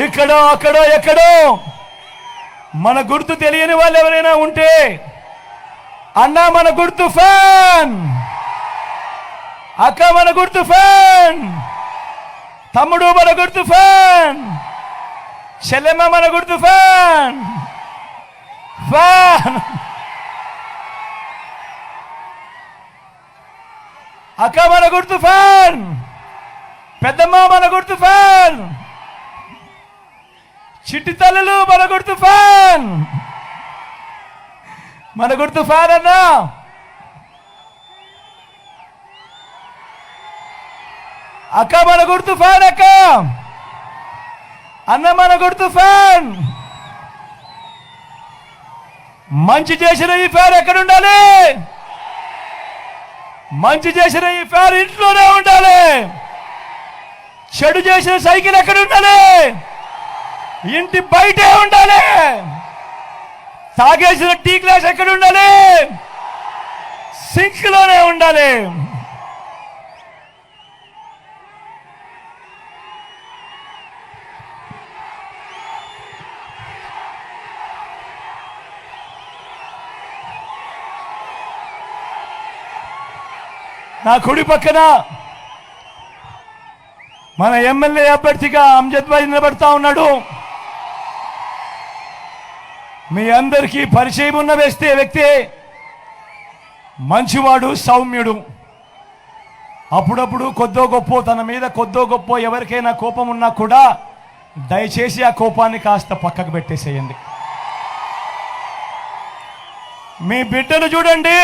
ఇక్కడో అక్కడో ఎక్కడో మన గుర్తు తెలియని వాళ్ళు ఎవరైనా ఉంటే, అన్నా మన గుర్తు ఫ్యాన్, అక్క మన గుర్తు ఫ్యాన్, తమ్ముడు మన గుర్తు ఫ్యాన్, చెల్లెమ్మ మన గుర్తు ఫ్యాన్, ఫ్యాన్, అక్క మన గుర్తు ఫ్యాన్, పెద్దమ్మ మన గుర్తు ఫ్యాన్, చిట్టి తల్లులు మన గుర్తు ఫ్యాన్, మన గుర్తు ఫ్యాన్ అన్నా. అక్క మన గుర్తు ఫ్యాన్, అక్క అన్న మన గుర్తు ఫ్యాన్. మంచి చేసిన ఈ ఫ్యాన్ ఎక్కడ ఉండాలి? మంచి చేసిన ఈ ఫ్యాన్ ఇంట్లోనే ఉండాలి. చెడు చేసిన సైకిల్ ఎక్కడ ఉండాలి? ఇంటి బయటే ఉండాలి. తాగేసిన టీ గ్లాస్ ఎక్కడ ఉండాలి? సింక్ లోనే ఉండాలి. నా కుడి పక్కన మన ఎమ్మెల్యే అభ్యర్థిగా అమ్జద్ భాయ్ నిలబడతా ఉన్నాడు. మీ అందరికీ పరిచయం ఉన్న వ్యక్తి, మంచివాడు, సౌమ్యుడు. అప్పుడప్పుడు కొద్దో గొప్ప తన మీద కొద్దో గొప్ప ఎవరికైనా కోపం ఉన్నా కూడా దయచేసి ఆ కోపాన్ని కాస్త పక్కకు పెట్టేసేయండి. మీ బిడ్డను చూడండి,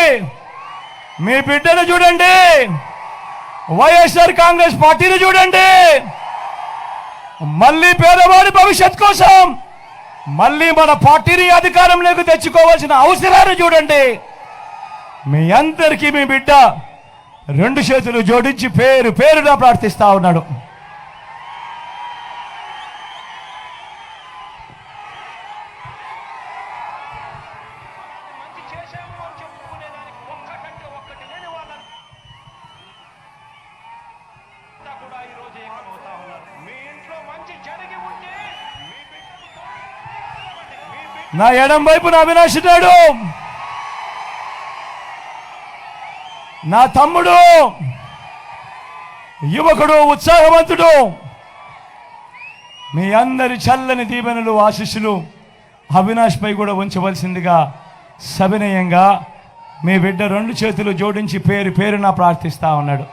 మీ బిడ్డను చూడండి, వైఎస్ఆర్ కాంగ్రెస్ పార్టీని చూడండి. మళ్ళీ పేదవాడి భవిష్యత్ కోసం మళ్ళీ మన పార్టీని అధికారంలోకి తెచ్చుకోవాల్సిన అవసరాన్ని చూడండి. మీ అందరికీ మీ బిడ్డ రెండు చేతులు జోడించి పేరు పేరుగా ప్రార్థిస్తా ఉన్నాడు. నా ఎడం వైపు నా అవినాష్ ఉన్నాడు, నా తమ్ముడు, యువకుడు, ఉత్సాహవంతుడు. మీ అందరి చల్లని దీవెనలు, ఆశీస్సులు అవినాష్ పై కూడా ఉంచవలసిందిగా సవినయంగా మీ బిడ్డ రెండు చేతులు జోడించి పేరు పేరున ప్రార్థిస్తా ఉన్నాడు.